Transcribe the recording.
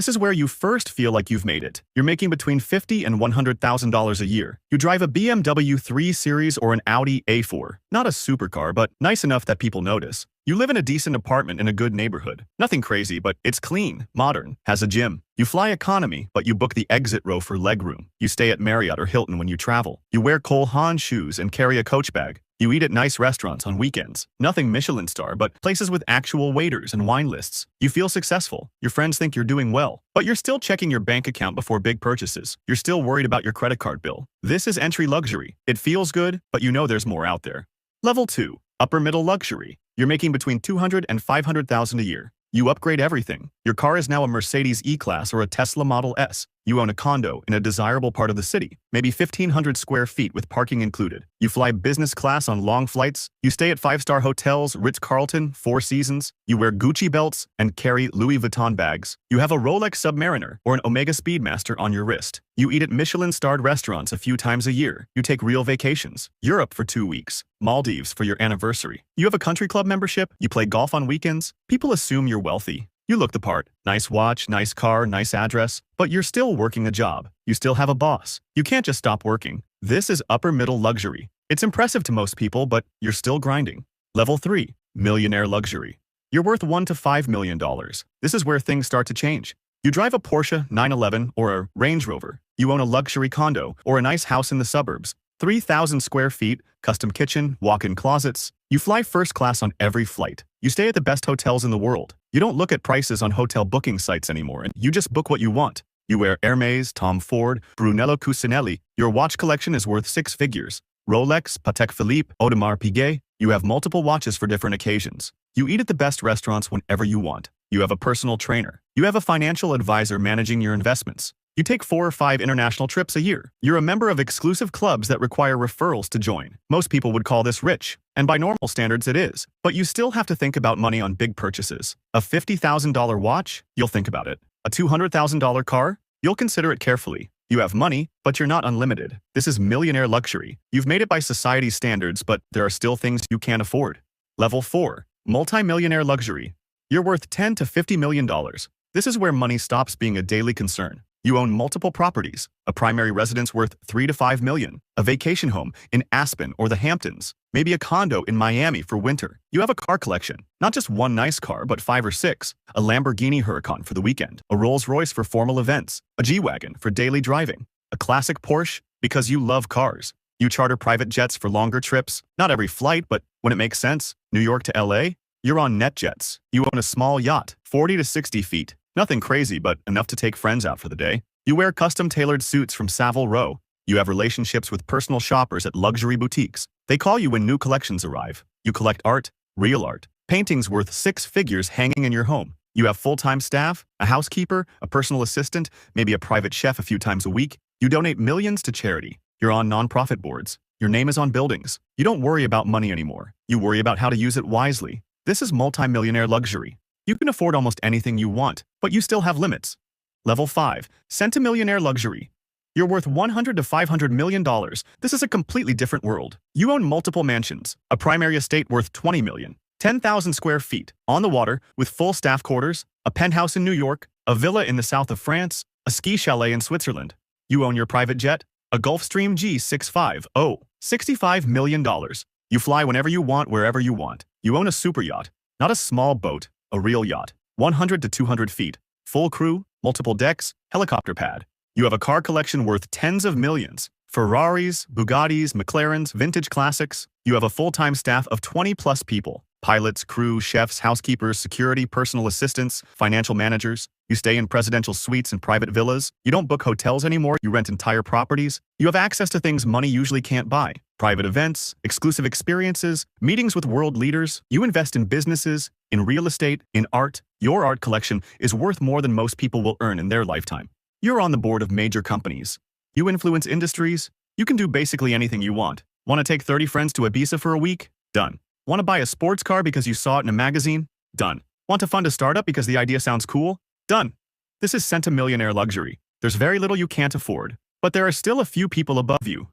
This is where you first feel like you've made it. You're making between $50,000 and $100,000 a year. You drive a BMW 3 Series or an Audi A4. Not a supercar, but nice enough that people notice. You live in a decent apartment in a good neighborhood. Nothing crazy, but it's clean, modern, has a gym. You fly economy, but you book the exit row for legroom. You stay at Marriott or Hilton when you travel. You wear Cole Haan shoes and carry a Coach bag. You eat at nice restaurants on weekends. Nothing Michelin star, but places with actual waiters and wine lists. You feel successful. Your friends think you're doing well. But you're still checking your bank account before big purchases. You're still worried about your credit card bill. This is entry luxury. It feels good, but you know there's more out there. Level 2. Upper middle luxury. You're making between $200,000 and $500,000 a year. You upgrade everything. Your car is now a Mercedes E-Class or a Tesla Model S. You own a condo in a desirable part of the city, maybe 1,500 square feet with parking included. You fly business class on long flights. You stay at 5-star hotels, Ritz-Carlton, Four Seasons. You wear Gucci belts and carry Louis Vuitton bags. You have a Rolex Submariner or an Omega Speedmaster on your wrist. You eat at Michelin-starred restaurants a few times a year. You take real vacations. Europe for 2 weeks. Maldives for your anniversary. You have a country club membership. You play golf on weekends. People assume you're wealthy. You look the part. Nice watch, nice car, nice address. But you're still working a job. You still have a boss. You can't just stop working. This is upper middle luxury. It's impressive to most people, but you're still grinding. Level 3. Millionaire luxury. You're worth $1 to $5 million. This is where things start to change. You drive a Porsche 911 or a Range Rover. You own a luxury condo or a nice house in the suburbs. 3,000 square feet, custom kitchen, walk-in closets. You fly first class on every flight. You stay at the best hotels in the world. You don't look at prices on hotel booking sites anymore, and you just book what you want. You wear Hermes, Tom Ford, Brunello Cucinelli. Your watch collection is worth 6 figures. Rolex, Patek Philippe, Audemars Piguet. You have multiple watches for different occasions. You eat at the best restaurants whenever you want. You have a personal trainer. You have a financial advisor managing your investments. You take 4 or 5 international trips a year. You're a member of exclusive clubs that require referrals to join. Most people would call this rich, and by normal standards it is. But you still have to think about money on big purchases. A $50,000 watch? You'll think about it. A $200,000 car? You'll consider it carefully. You have money, but you're not unlimited. This is millionaire luxury. You've made it by society's standards, but there are still things you can't afford. Level 4. Multi-millionaire luxury. You're worth $10 to $50 million. This is where money stops being a daily concern. You own multiple properties, a primary residence worth $3 to $5 million, a vacation home in Aspen or the Hamptons, maybe a condo in Miami for winter. You have a car collection, not just one nice car, but 5 or 6, a Lamborghini Huracan for the weekend, a Rolls-Royce for formal events, a G-Wagon for daily driving, a classic Porsche because you love cars. You charter private jets for longer trips, not every flight, but when it makes sense. New York to LA, you're on NetJets. You own a small yacht, 40 to 60 feet. Nothing crazy, but enough to take friends out for the day. You wear custom-tailored suits from Savile Row. You have relationships with personal shoppers at luxury boutiques. They call you when new collections arrive. You collect art, real art, paintings worth 6 figures hanging in your home. You have full-time staff, a housekeeper, a personal assistant, maybe a private chef a few times a week. You donate millions to charity. You're on nonprofit boards. Your name is on buildings. You don't worry about money anymore. You worry about how to use it wisely. This is multi-millionaire luxury. You can afford almost anything you want, but you still have limits. Level 5. Centimillionaire luxury. You're worth $100 to $500 million. This is a completely different world. You own multiple mansions, a primary estate worth $20 million, 10,000 square feet, on the water, with full staff quarters, a penthouse in New York, a villa in the south of France, a ski chalet in Switzerland. You own your private jet, a Gulfstream G650, $65 million. You fly whenever you want, wherever you want. You own a super yacht, not a small boat, a real yacht, 100 to 200 feet, full crew, multiple decks, helicopter pad. You have a car collection worth tens of millions. Ferraris, Bugattis, McLarens, vintage classics. You have a full-time staff of 20-plus people. Pilots, crew, chefs, housekeepers, security, personal assistants, financial managers. You stay in presidential suites and private villas. You don't book hotels anymore. You rent entire properties. You have access to things money usually can't buy. Private events, exclusive experiences, meetings with world leaders. You invest in businesses, in real estate, in art. Your art collection is worth more than most people will earn in their lifetime. You're on the board of major companies. You influence industries. You can do basically anything you want. Want to take 30 friends to Ibiza for a week? Done. Want to buy a sports car because you saw it in a magazine? Done. Want to fund a startup because the idea sounds cool? Done. This is centimillionaire luxury. There's very little you can't afford, but there are still a few people above you.